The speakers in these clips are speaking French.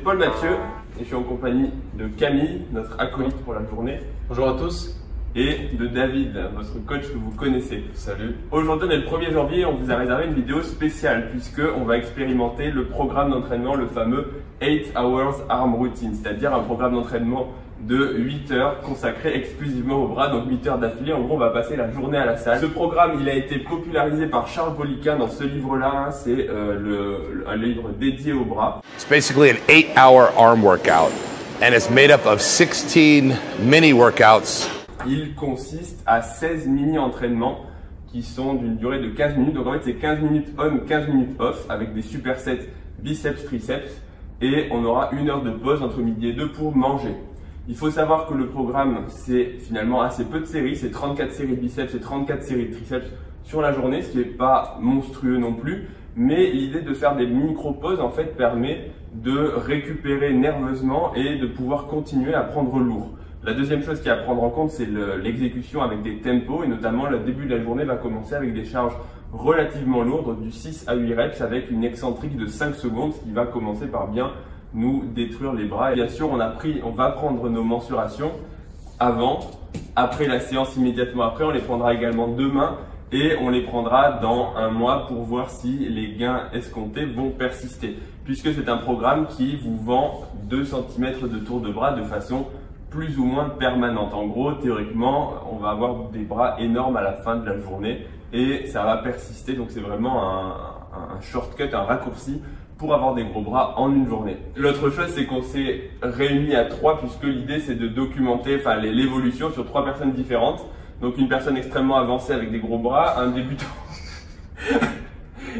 Paul Mathieu et je suis en compagnie de Camille, notre acolyte pour la journée. Bonjour à tous. Et de David, votre coach que vous connaissez. Salut. Aujourd'hui, on est le 1er janvier, on vous a réservé une vidéo spéciale puisqu'on va expérimenter le programme d'entraînement, le fameux 8 Hours Arm Routine, c'est-à-dire un programme d'entraînement de 8 heures consacré exclusivement aux bras, donc 8 heures d'affilée. En gros, on va passer la journée à la salle. Ce programme, il a été popularisé par Charles Poliquin dans ce livre-là. C'est un livre dédié aux bras. It's basically an 8-hour arm workout, and it's made up of 16 mini workouts. Il consiste à 16 mini-entraînements qui sont d'une durée de 15 minutes. Donc en fait, c'est 15 minutes on, 15 minutes off avec des supersets biceps, triceps. Et on aura 1 heure de pause entre midi et 2 pour manger. Il faut savoir que le programme, c'est finalement assez peu de séries. C'est 34 séries de biceps et 34 séries de triceps sur la journée, ce qui n'est pas monstrueux non plus. Mais l'idée de faire des micro-pauses, en fait, permet de récupérer nerveusement et de pouvoir continuer à prendre lourd. La deuxième chose qu'il y a à prendre en compte, c'est l'exécution avec des tempos et notamment le début de la journée va commencer avec des charges relativement lourdes, du 6 à 8 reps avec une excentrique de 5 secondes, ce qui va commencer par bien nous détruire les bras. Et bien sûr, on va prendre nos mensurations avant, après la séance, immédiatement après, on les prendra également demain et on les prendra dans un mois pour voir si les gains escomptés vont persister. Puisque c'est un programme qui vous vend 2 cm de tour de bras de façon plus ou moins permanente. En gros, théoriquement, on va avoir des bras énormes à la fin de la journée et ça va persister. Donc c'est vraiment un shortcut, un raccourci pour avoir des gros bras en une journée. L'autre chose, c'est qu'on s'est réunis à 3 puisque l'idée c'est de documenter l'évolution sur 3 personnes différentes. Donc une personne extrêmement avancée avec des gros bras, un débutant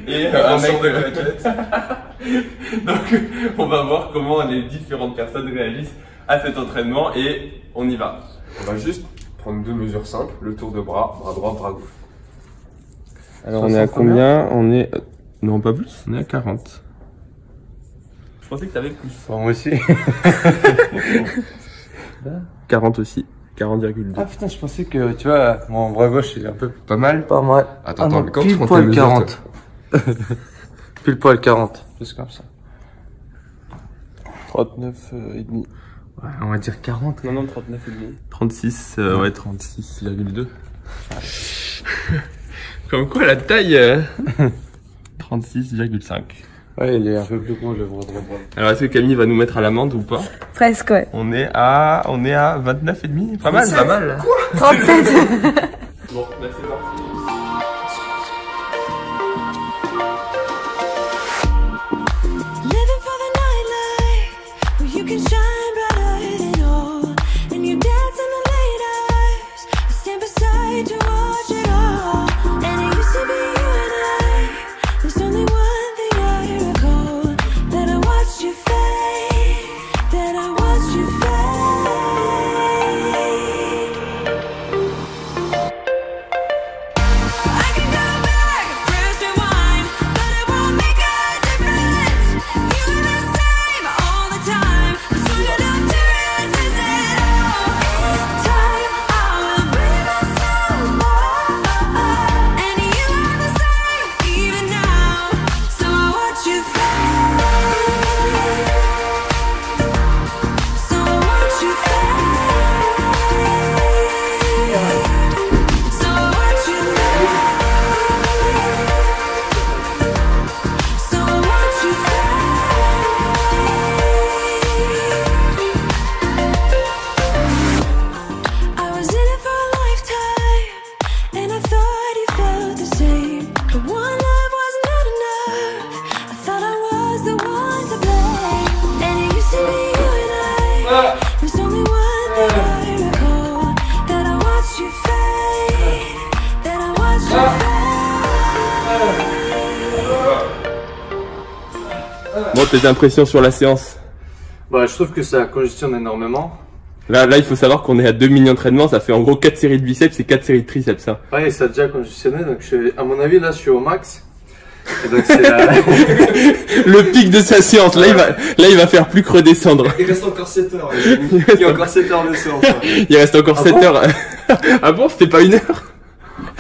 et un mec Donc on va voir comment les différentes personnes réagissent à cet entraînement et on y va. On va juste prendre 2 mesures simples, le tour de bras droit, bras gauche. Alors on est à combien? On est... Non, pas plus, on est à 40. Je pensais que tu avais plus. Moi aussi. 40 aussi, 40,2. Ah putain, je pensais que, tu vois, mon bras gauche il est un peu pas mal. Pas mal. Attends, non, mais quand pile tu poil mesures, 40. Pile poil 40. Juste comme ça. 39 et demi. Ouais, on va dire 40. Non, 39 et demi. 36, ouais, 36,2. Comme quoi la taille 36,5. Ouais, il est un peu plus gros le bras droit. Alors est-ce que Camille va nous mettre à l'amende ou pas? Presque, ouais. On est à 29 et demi. Pas mal, pas mal. Quoi 37. Bon, là c'est parti. Bon, tes impressions sur la séance? Bah, je trouve que ça congestionne énormément. Là, il faut savoir qu'on est à 2 mini-entraînements, ça fait en gros 4 séries de biceps et 4 séries de triceps. Hein. Ouais, ça a déjà congestionné, donc à mon avis, là, je suis au max. Et donc, c'est le pic de sa séance, là, il va faire plus que redescendre. Il reste encore 7 heures. Il y a encore 7 heures de séance. Il reste encore 7 heures. Ah bon, c'était pas 1 heure?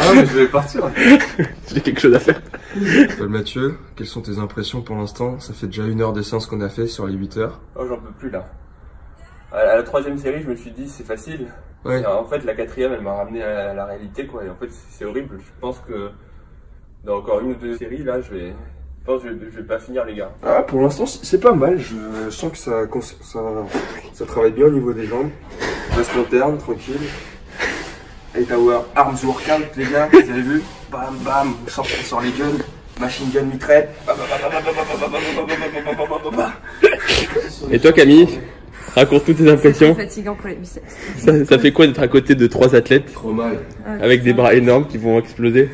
Ah non, mais je vais partir. J'ai quelque chose à faire. Paul Mathieu, quelles sont tes impressions pour l'instant? Ça fait déjà 1 heure de séance qu'on a fait sur les 8 heures. Oh, j'en peux plus là. À la 3e série, je me suis dit c'est facile. Ouais. Et en fait, la 4e, elle m'a ramené à la réalité, quoi. Et en fait, c'est horrible. Je pense que dans encore 1 ou 2 séries, là, je pense que je vais pas finir, les gars. Ah, pour l'instant, c'est pas mal. Je sens que ça travaille bien au niveau des jambes. Reste interne, tranquille. 8 hour arms workout, les gars, vous avez vu? Bam, bam, on sort les guns. Machine gun mitraille. Et toi Camille, raconte-nous tes impressions. C'est fatigant pour les biceps. Ça fait quoi d'être à côté de 3 athlètes Trop mal. avec des bras énormes qui vont exploser?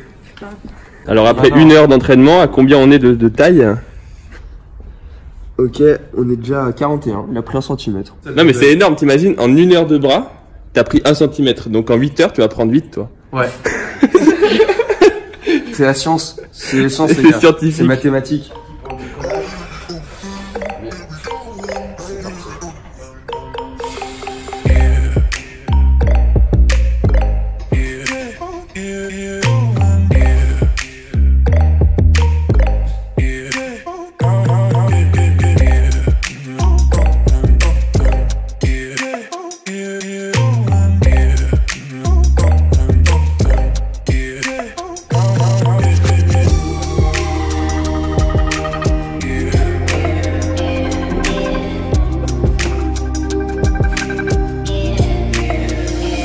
Alors après 1 heure d'entraînement, à combien on est de taille? Ok, on est déjà à 41, il a pris 1 cm. Non mais c'est énorme, t'imagines, en 1 heure de bras, t'as pris 1 cm, donc en 8 heures tu vas prendre 8 toi. Ouais. C'est la science, c'est les sciences, C'est scientifique. C'est mathématique.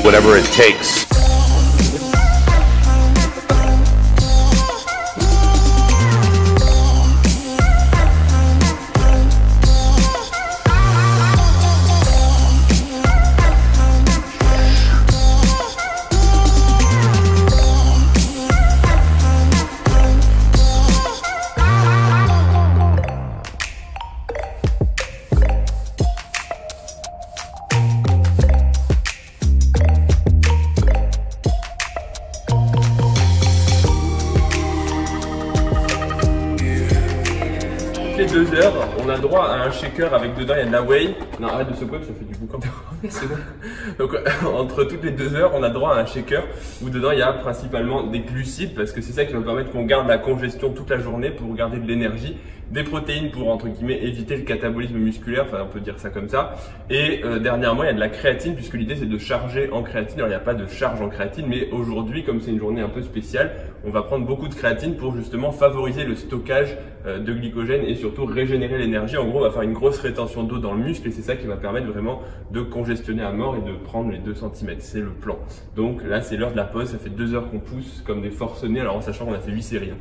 Whatever it takes. Les 2 heures, on a droit à un shaker avec dedans, il y a de la whey. Non, arrête de secouer, ça fait du boucan. Donc, entre toutes les 2 heures, on a droit à un shaker où dedans il y a principalement des glucides parce que c'est ça qui va permettre qu'on garde la congestion toute la journée pour garder de l'énergie, des protéines pour entre guillemets éviter le catabolisme musculaire, enfin on peut dire ça comme ça. Et dernièrement, il y a de la créatine puisque l'idée c'est de charger en créatine. Alors il n'y a pas de charge en créatine, mais aujourd'hui, comme c'est une journée un peu spéciale, on va prendre beaucoup de créatine pour justement favoriser le stockage de glycogène et surtout régénérer l'énergie. En gros, on va faire une grosse rétention d'eau dans le muscle et c'est ça qui va permettre vraiment de congestionner à mort et de prendre les 2 cm. C'est le plan. Donc là, c'est l'heure de la pause. Ça fait 2 heures qu'on pousse comme des forcenés. Alors en sachant qu'on a fait 8 séries.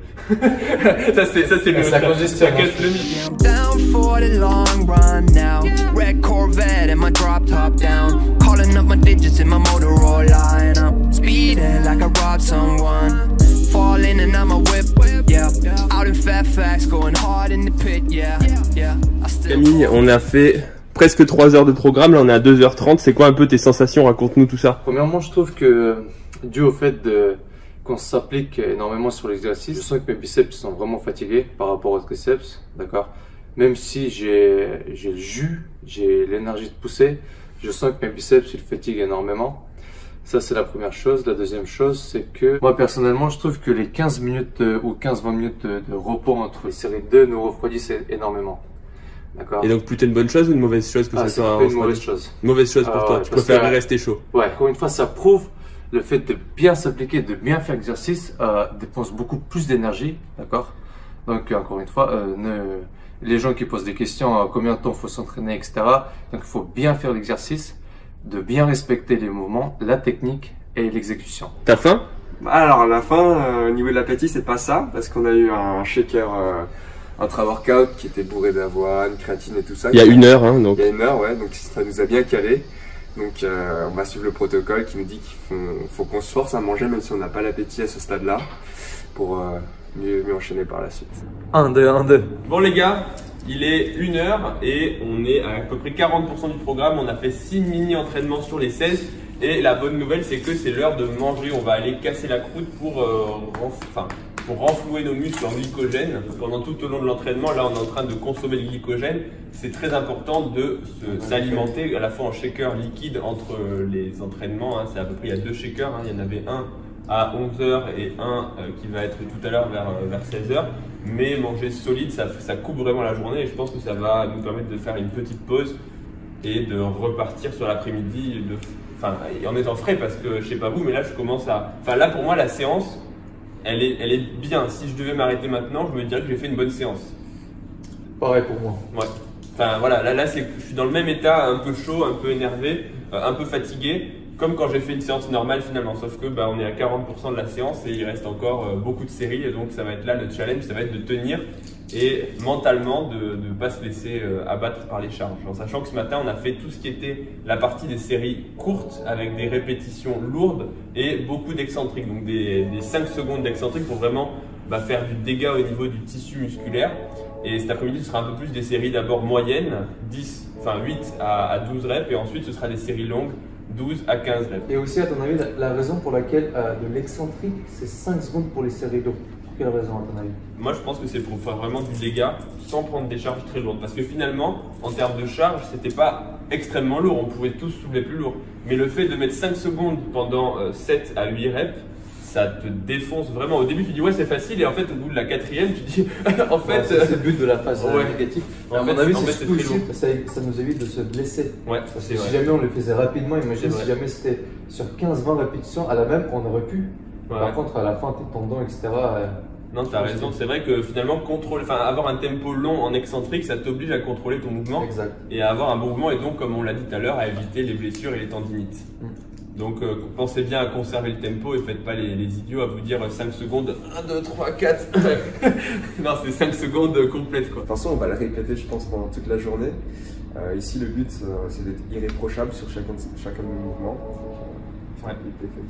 ça c'est le. Ça congestionne. Ça casse le mythe. I'm down for the long run now. Red Corvette and my drop top down. Calling up my digits in my Motorola and I'm speeding like I robbed someone. Falling and I'm a whip, yeah. Out in Fairfax, going hard in the pit, yeah, yeah. Camille, on a fait presque 3 heures de programme, là on est à 2h30. C'est quoi un peu tes sensations? Raconte-nous tout ça. Premièrement, je trouve que dû au fait qu'on s'applique énormément sur l'exercice, je sens que mes biceps sont vraiment fatigués par rapport aux triceps, d'accord. Même si j'ai le jus, j'ai l'énergie de pousser, je sens que mes biceps ils fatiguent énormément. Ça, c'est la première chose. La deuxième chose, c'est que moi, personnellement, je trouve que les 15 minutes ou 15-20 minutes de repos entre les séries 2 nous refroidissent énormément. D'accord. Et donc plutôt une bonne chose ou une mauvaise chose que ça c'est soit un peu une mauvaise chose. Une mauvaise chose pour toi, ouais, tu parce préfères que- rester chaud. Ouais, encore une fois, ça prouve le fait de bien s'appliquer, de bien faire l'exercice, dépense beaucoup plus d'énergie, d'accord. Donc, encore une fois, les gens qui posent des questions, combien de temps faut s'entraîner, etc. Donc, il faut bien faire l'exercice, de bien respecter les mouvements, la technique et l'exécution. T'as faim? Alors à la fin, au niveau de l'appétit, c'est pas ça, parce qu'on a eu un shaker intra-workout qui était bourré d'avoine, créatine et tout ça. Il y a 1 heure, hein, donc. Il y a 1 heure, ouais, donc ça nous a bien calé. Donc on va suivre le protocole qui nous dit qu'il faut qu'on se force à manger même si on n'a pas l'appétit à ce stade-là, pour mieux enchaîner par la suite. 1, 2, 1, 2. Bon les gars, il est 1 heure et on est à peu près 40% du programme. On a fait 6 mini-entraînements sur les 16. Et la bonne nouvelle, c'est que c'est l'heure de manger. On va aller casser la croûte pour renflouer nos muscles en glycogène. Pendant tout au long de l'entraînement, là on est en train de consommer le glycogène. C'est très important de s'alimenter à la fois en shaker liquide entre les entraînements. Hein. C'est à peu près, il y a 2 shakers. Hein. Il y en avait un à 11h et un qui va être tout à l'heure vers 16h. Mais manger solide, ça coupe vraiment la journée et je pense que ça va nous permettre de faire une petite pause et de repartir sur l'après-midi en étant frais parce que je sais pas vous, mais là je commence à... Enfin là pour moi la séance, elle est bien. Si je devais m'arrêter maintenant, je me dirais que j'ai fait une bonne séance. Pareil pour moi. Ouais. Enfin voilà, là je suis dans le même état, un peu chaud, un peu énervé, un peu fatigué. Comme quand j'ai fait une séance normale finalement, sauf que on est à 40% de la séance et il reste encore beaucoup de séries et donc ça va être là le challenge, ça va être de tenir et mentalement de ne pas se laisser abattre par les charges. En sachant que ce matin on a fait tout ce qui était la partie des séries courtes avec des répétitions lourdes et beaucoup d'excentriques, donc des 5 secondes d'excentriques pour vraiment faire du dégât au niveau du tissu musculaire. Et cet après-midi ce sera un peu plus des séries d'abord moyennes, 8 à 12 reps et ensuite ce sera des séries longues, 12 à 15 reps. Et aussi, à ton avis, la raison pour laquelle de l'excentrique, c'est 5 secondes pour les séries lourdes. Pour quelle raison, à ton avis? Moi, je pense que c'est pour faire vraiment du dégât sans prendre des charges très lourdes. Parce que finalement, en termes de charge, c'était pas extrêmement lourd. On pouvait tous soulever plus lourd. Mais le fait de mettre 5 secondes pendant 7 à 8 reps, ça te défonce vraiment. Au début, tu dis ouais, c'est facile. Et en fait, au bout de la 4e, tu dis en fait. C'est le but de la phase négative. À mon avis, c'est très lourd. Ça nous évite de se blesser. Ouais, parce que si jamais on le faisait rapidement, imagine si jamais c'était sur 15-20 répétitions, à la même, on aurait pu. Ouais. Par contre, à la fin, tes tendons, etc. Non, tu as raison. C'est vrai que finalement, avoir un tempo long en excentrique, ça t'oblige à contrôler ton mouvement. Exact. Et à avoir un bon mouvement. Et donc, comme on l'a dit tout à l'heure, à éviter les blessures et les tendinites. Donc pensez bien à conserver le tempo et faites pas les idiots à vous dire 5 secondes, 1, 2, 3, 4. Non, c'est 5 secondes complètes quoi. De toute façon, on va le répéter je pense pendant toute la journée. Ici le but c'est d'être irréprochable sur chacun de nos mouvements. Ouais.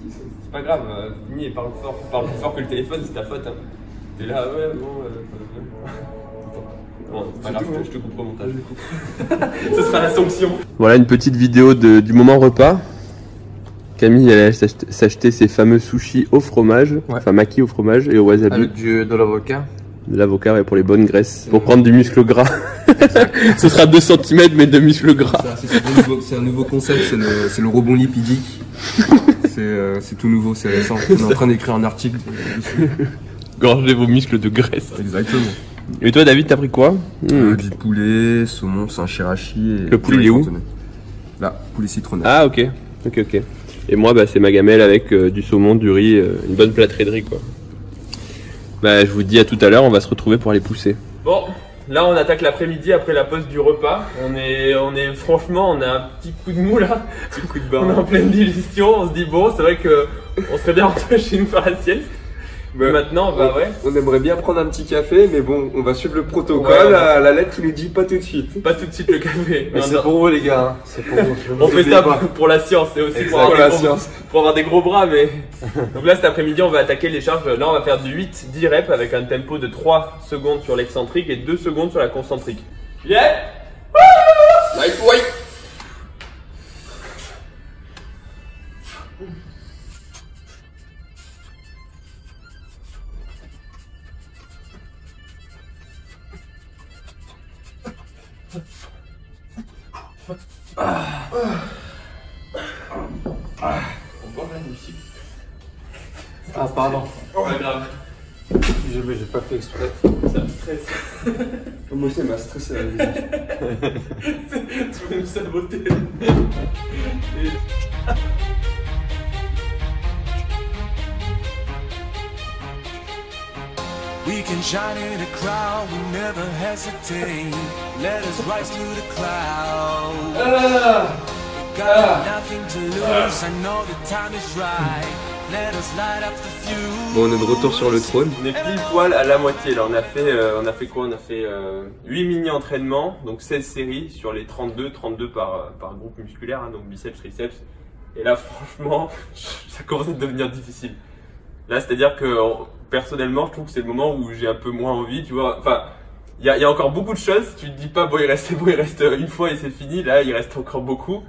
C'est pas grave, fini et parle plus fort que le téléphone, c'est ta faute. Hein. T'es là, ouais, bon. Bon, c'est pas grave, je te coupe au montage du coup. Ce sera la sanction. Voilà une petite vidéo du moment repas. Camille elle allait s'acheter ses fameux sushis au fromage, enfin maki au fromage et au wasabi. Avec de l'avocat. De l'avocat pour les bonnes graisses, pour prendre du muscle gras. Ce sera 2 cm mais de muscle gras. C'est un nouveau concept, c'est le rebond lipidique. C'est tout nouveau, c'est récent. On est en train d'écrire un article dessus. Gorgez vos muscles de graisse. Exactement. Et toi David, t'as pris quoi? Du poulet, saumon, c'est un shirashi. Le poulet il est où? Là, poulet citronné. Ah ok. Et moi c'est ma gamelle avec du saumon, du riz, une bonne plâtrée de riz quoi. Je vous dis à tout à l'heure, on va se retrouver pour aller pousser. Bon, là on attaque l'après-midi après la pause du repas. Franchement, on a un petit coup de mou là. Petit coup de barre. On est en pleine digestion, on se dit bon, c'est vrai que on serait bien rentré chez nous faire la sieste. Maintenant, on aimerait bien prendre un petit café, mais bon, on va suivre le protocole. La lettre qui nous dit pas tout de suite. Pas tout de suite le café. Mais c'est pour vous les gars. Hein. C'est pour vous. On fait ça pour la science et aussi pour avoir des gros bras. Mais donc là, cet après-midi, on va attaquer les charges. Là, on va faire du 8-10 reps avec un tempo de 3 secondes sur l'excentrique et 2 secondes sur la concentrique. Yeah. Lightweight. Ah pardon. Pas grave. J'ai pas fait exprès. Ça me stresse. Moi aussi, elle m'a stressé la musique. Tu veux me saboter. We can shine in a crowd, we never hesitate. Let us rise to the clouds. We got nothing to lose, I know the time is right. Let us light up the fuse. Bon, on est de retour sur le trône. On est pile poil à la moitié là. On a fait quoi? On a fait 8 mini-entraînements, donc 16 séries sur les 32 par groupe musculaire, hein, donc biceps, triceps. Et là, franchement, ça commence à devenir difficile. Là, c'est-à-dire que personnellement, je trouve que c'est le moment où j'ai un peu moins envie, tu vois. Enfin, il y a encore beaucoup de choses. Tu te dis pas, bon, il reste une fois et c'est fini. Là, il reste encore beaucoup.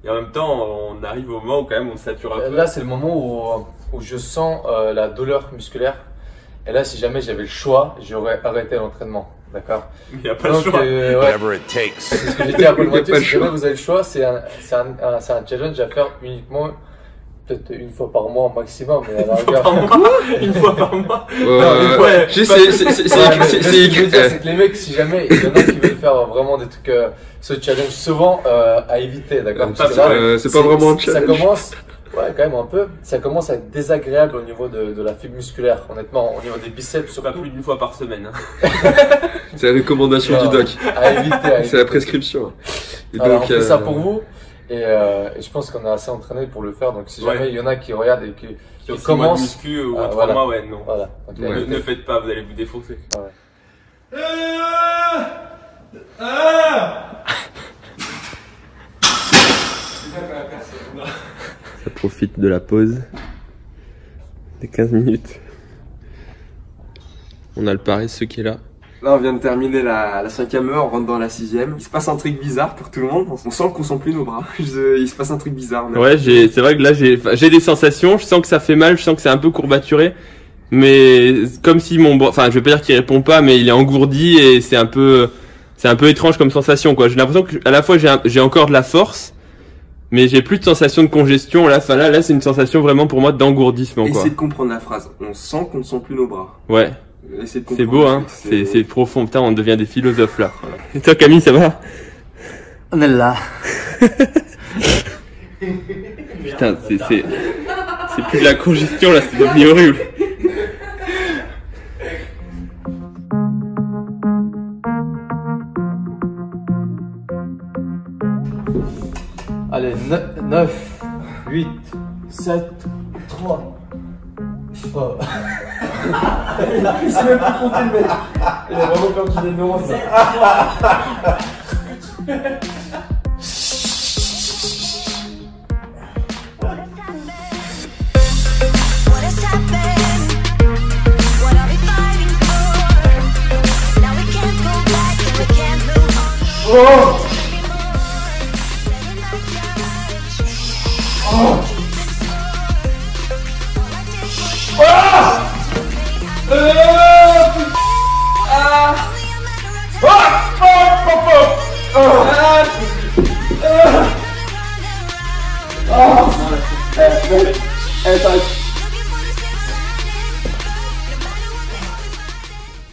Et en même temps, on arrive au moment où quand même on sature un peu. Là, c'est le moment où je sens la douleur musculaire. Et là, si jamais j'avais le choix, j'aurais arrêté l'entraînement. D'accord? Il n'y a pas le choix. Whatever it takes. C'est ce que j'ai dit après le moitié. Si jamais vous avez le choix, c'est un challenge à faire uniquement peut-être une fois par mois maximum. Mais Une fois par mois. Une fois par mois. Ouais, c'est que les mecs, si jamais il y en a qui veulent faire vraiment des trucs, ce challenge souvent à éviter, d'accord? C'est pas vraiment un challenge. Ça commence, ouais, quand même un peu. Ça commence à être désagréable au niveau de la fibre musculaire, honnêtement, au niveau des biceps, Pas plus d'une fois par semaine. Hein. C'est la recommandation du doc. À éviter. C'est la prescription. Et alors, donc, on fait ça pour vous. Et je pense qu'on est assez entraîné pour le faire. Donc si jamais il y en a qui regardent et qui commencent, muscu ou 3 voilà. mois, ouais, non. Voilà. Okay. Ne faites pas, vous allez vous défoncer. Ouais. Ça profite de la pause des 15 minutes. On a le paresseux qui est là. Là, on vient de terminer la 5e heure, on rentre dans la 6e. Il se passe un truc bizarre pour tout le monde. On sent qu'on sent plus nos bras. Il se passe un truc bizarre. Ouais, c'est vrai que là, j'ai des sensations. Je sens que ça fait mal, je sens que c'est un peu courbaturé. Mais comme si mon bras, enfin, je vais pas dire qu'il répond pas, mais il est engourdi et c'est un peu étrange comme sensation, quoi. J'ai l'impression que à la fois j'ai encore de la force, mais j'ai plus de sensation de congestion. Là, enfin là, c'est une sensation vraiment pour moi d'engourdissement, quoi. Essayez de comprendre la phrase. On sent qu'on ne sent plus nos bras. Ouais. C'est beau, hein. C'est profond. Putain, on devient des philosophes, là. Et toi, Camille, ça va? On est là. Putain, c'est plus de la congestion, là, c'est devenu horrible. Allez, 9, 8, 7, 3. Oh. Il sait même pas compter le mec. Il a vraiment perdu des neurones.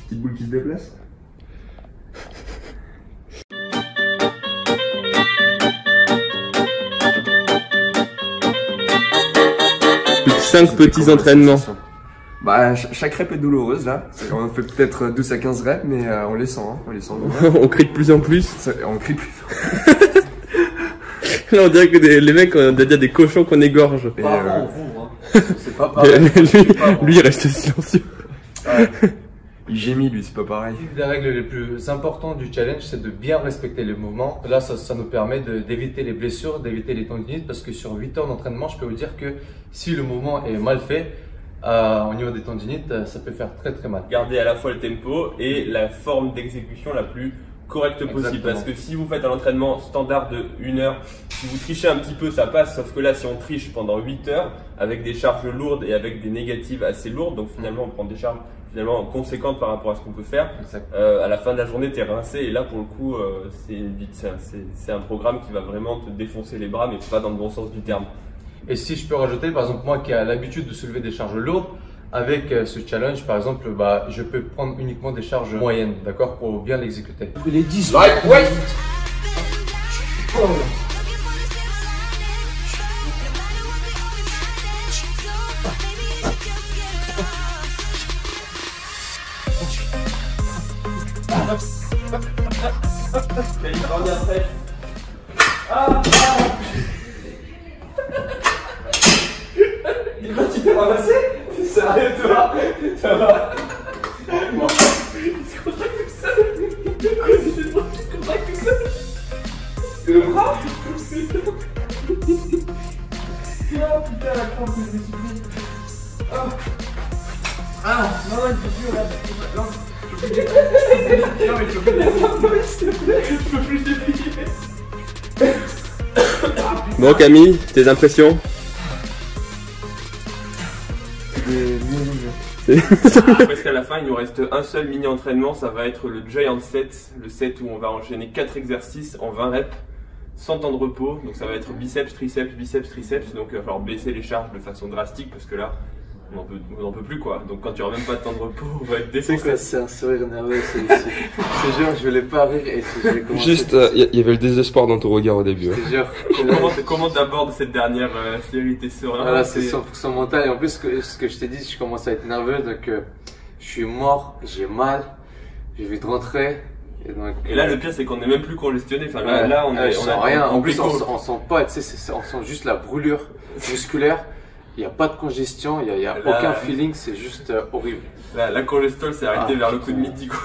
Petite boule qui se déplace. Plus de 5 petits entraînements. Bah, chaque rep est douloureuse, là. On fait peut-être 12 à 15 reps, mais on les sent, hein. On les sent. On crie de plus en plus. On crie plus. Là, on dirait que les mecs, on doit dire des cochons qu'on égorge. Et, vous, hein. C'est pas pareil. Lui, il reste silencieux. ouais. Il gémit, lui, c'est pas pareil. Une des règles les plus importantes du challenge, c'est de bien respecter le mouvement. Là, ça nous permet d'éviter les blessures, d'éviter les tendinites, parce que sur 8 heures d'entraînement, je peux vous dire que si le mouvement est mal fait, au niveau des tendinites, ça peut faire très très mal. Gardez à la fois le tempo et la forme d'exécution la plus correcte possible. Exactement. Parce que si vous faites un entraînement standard de 1 heure, si vous trichez un petit peu, ça passe. Sauf que là, si on triche pendant 8 heures avec des charges lourdes et avec des négatives assez lourdes, donc finalement, on prend des charges finalement conséquentes par rapport à ce qu'on peut faire. À la fin de la journée, t'es rincé et là, pour le coup, c'est un programme qui va vraiment te défoncer les bras, mais pas dans le bon sens du terme. Et si je peux rajouter, par exemple, moi qui ai l'habitude de soulever des charges lourdes, avec ce challenge, par exemple, je peux prendre uniquement des charges moyennes, d'accord, pour bien l'exécuter. Les 10. Lightweight. Tu t'es ramassé? T'es sérieux, toi? Ça va? Le bras? Oh putain, la crampe que je me suis pris. Ah, non, il faut plus, regarde. Non, mais je peux plus déplier. Bon, Camille, tes impressions? Parce qu'à la fin, il nous reste un seul mini-entraînement, ça va être le Giant Set, le set où on va enchaîner 4 exercices en 20 reps. sans temps de repos. Donc ça va être biceps, triceps. Donc il va falloir baisser les charges de façon drastique parce que là, on n'en peut plus quoi. Donc quand tu n'auras même pas de temps de repos, on va être défoncé. C'est un sourire nerveux celui-ci. C'est genre, je voulais pas rire et j'ai commencé. Juste, il y avait le désespoir dans ton regard au début. C'est genre. Comment t'abordes cette dernière série? T'es serein? Voilà, c'est 100% mental. Et en plus, ce que je t'ai dit, je commence à être nerveux. Donc, je suis mort, j'ai mal, j'ai envie de rentrer. Et là, le pire, c'est qu'on n'est même plus congestionné. Enfin, ouais, là, on sent rien. En plus, on sent pas, tu sais, on sent juste la brûlure musculaire. Il n'y a pas de congestion, il n'y a aucun feeling, c'est juste horrible. La cholestérol s'est arrêtée vers le coup de midi, quoi.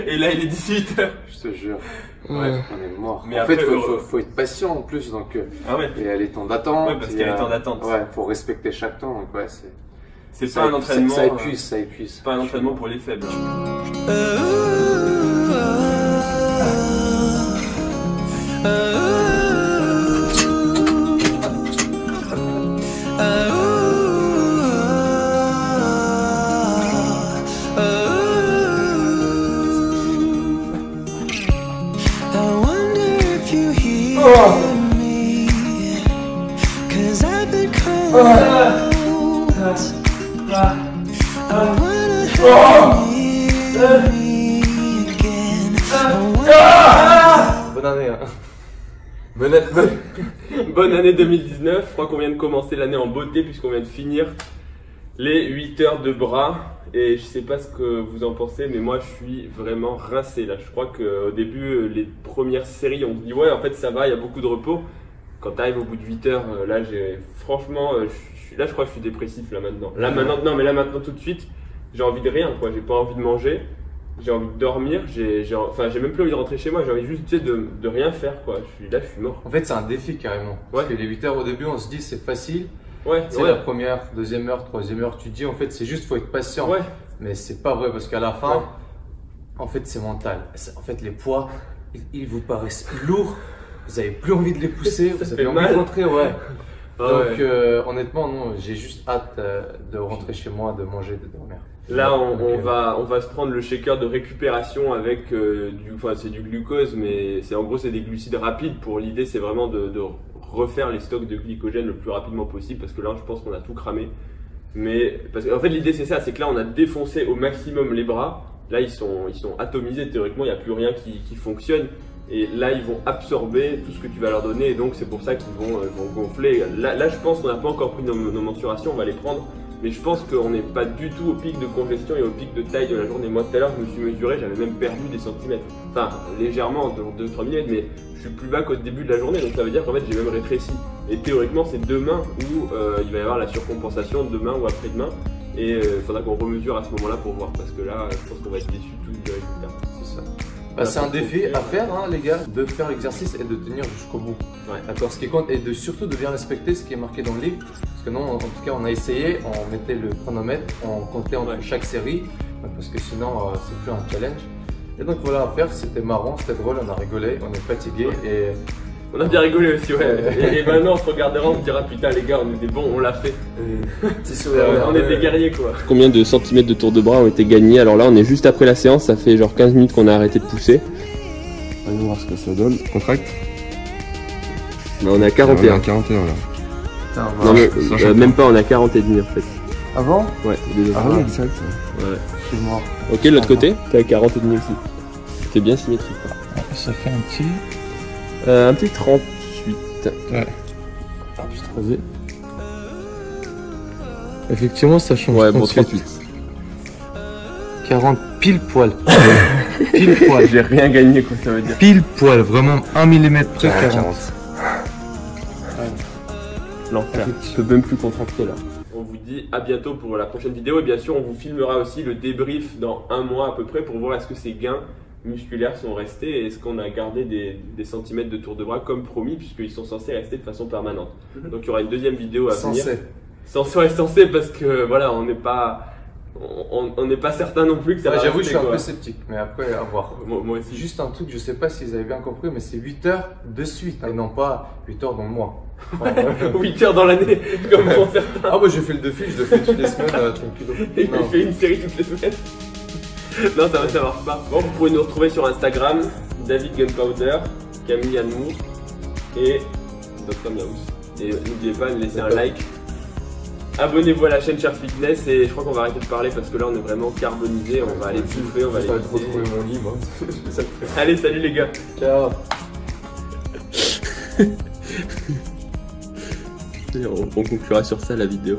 Et là, il est 18h. Je te jure. Ouais. On est mort. Mais en après, fait, faut être patient en plus. Donc, ah ouais. Il y a les temps d'attente. Ouais, parce qu'il y a les temps d'attente. Ouais, faut respecter chaque temps. Donc, ouais, c'est pas un entraînement. Ça épuise, ça épuise. C'est pas un entraînement pour les faibles. Bonne année. Hein. Bonne année 2019. Je crois qu'on vient de commencer l'année en beauté puisqu'on vient de finir les 8 heures de bras. Et je sais pas ce que vous en pensez, mais moi je suis vraiment rincé là. Je crois qu'au début, les premières séries, on se dit ouais, en fait ça va, il y a beaucoup de repos. Quand tu arrives au bout de 8 heures, là franchement, je crois que je suis dépressif là maintenant. Là maintenant tout de suite, j'ai envie de rien quoi. J'ai pas envie de manger, j'ai envie de dormir, j'ai même plus envie de rentrer chez moi. J'ai envie juste de rien faire quoi. Je suis mort. En fait, c'est un défi carrément. Parce que les 8 heures au début, on se dit c'est facile. Ouais, c'est la première, deuxième heure, troisième heure, tu dis en fait c'est juste faut être patient. Ouais. Mais c'est pas vrai parce qu'à la fin, en fait c'est mental. En fait les poids, ils vous paraissent lourds, vous avez plus envie de les pousser, vous avez envie de rentrer, ouais. Donc honnêtement non, j'ai juste hâte de rentrer chez moi, de manger, de dormir. Là on va se prendre le shaker de récupération avec c'est du glucose, mais en gros c'est des glucides rapides. Pour l'idée c'est vraiment de refaire les stocks de glycogène le plus rapidement possible parce que là je pense qu'on a tout cramé. Mais parce qu'en fait l'idée c'est ça, c'est que là on a défoncé au maximum les bras. Là ils sont atomisés théoriquement, il n'y a plus rien qui fonctionne. Et là ils vont absorber tout ce que tu vas leur donner et donc c'est pour ça qu'ils vont gonfler. Là je pense qu'on n'a pas encore pris nos mensurations, on va les prendre. Mais je pense qu'on n'est pas du tout au pic de congestion et au pic de taille de la journée. Moi tout à l'heure je me suis mesuré, j'avais même perdu des centimètres. Enfin légèrement, 2-3 mm, mais je suis plus bas qu'au début de la journée. Donc ça veut dire qu'en fait j'ai même rétréci. Et théoriquement c'est demain où il va y avoir la surcompensation, demain ou après-demain. Et il faudra qu'on remesure à ce moment-là pour voir. Parce que là je pense qu'on va être déçus tous du résultat. C'est ça. C'est un défi à faire hein, les gars, de faire l'exercice et de tenir jusqu'au bout. Ouais. D'accord, ce qui compte et surtout de bien respecter ce qui est marqué dans le livre. Parce que non, en tout cas on a essayé, on mettait le chronomètre, on comptait entre chaque série. Parce que sinon c'est plus un challenge. Et donc voilà à faire, c'était marrant, c'était drôle, on a rigolé, on est fatigué et... On a bien rigolé aussi, ouais. Et maintenant on se regardera, on se dira putain les gars, on était bons, on l'a fait. On est des guerriers quoi. Combien de centimètres de tour de bras ont été gagnés? Alors là on est juste après la séance, ça fait genre 15 minutes qu'on a arrêté de pousser. On va voir ce que ça donne. Contract. Là, on est à 41. On est à 41 là. Putain, non mais même pas, on est à 40 et demi en fait. Avant? Ouais, ah ouais, exact. Ouais. Je suis mort. Ok, de l'autre côté, t'es à 40 et demi aussi. C'était bien symétrique quoi. Ça fait un petit 38. Ouais. Ah, plus 3. Effectivement, ça change. Ouais, bon, 38. 40 pile poil. Pile poil. J'ai rien gagné, quoi, ça veut dire. Pile poil, vraiment 1 mm près, 40. L'enfer. Je peux même plus contracter là. On vous dit à bientôt pour la prochaine vidéo et bien sûr on vous filmera aussi le débrief dans 1 mois à peu près pour voir est-ce que ces gains musculaires sont restés et est-ce qu'on a gardé des centimètres de tour de bras comme promis puisqu'ils sont censés rester de façon permanente. Donc il y aura une deuxième vidéo à venir. Censé parce que voilà on n'est pas certain non plus que ça va j'avoue rester, je suis un peu sceptique mais après à voir. Moi aussi. Juste un truc, je sais pas s'ils avaient bien compris mais c'est 8 heures de suite et non pas 8 heures dans le mois. 8 heures dans l'année comme font certains. Ah bah j'ai fait le défi, je le fais toutes les semaines tranquille. Et il fait une série toutes les semaines. Non, ça marche pas. Bon, vous pouvez nous retrouver sur Instagram, David Gunpowder, Camille Anmour, et Dr Miaous. Et n'oubliez pas de laisser un like. Abonnez-vous à la chaîne Cher Fitness et je crois qu'on va arrêter de parler parce que là on est vraiment carbonisé, on va aller bouffer, on va aller retrouver mon lit moi. Allez, salut les gars. Ciao. On conclura sur ça la vidéo.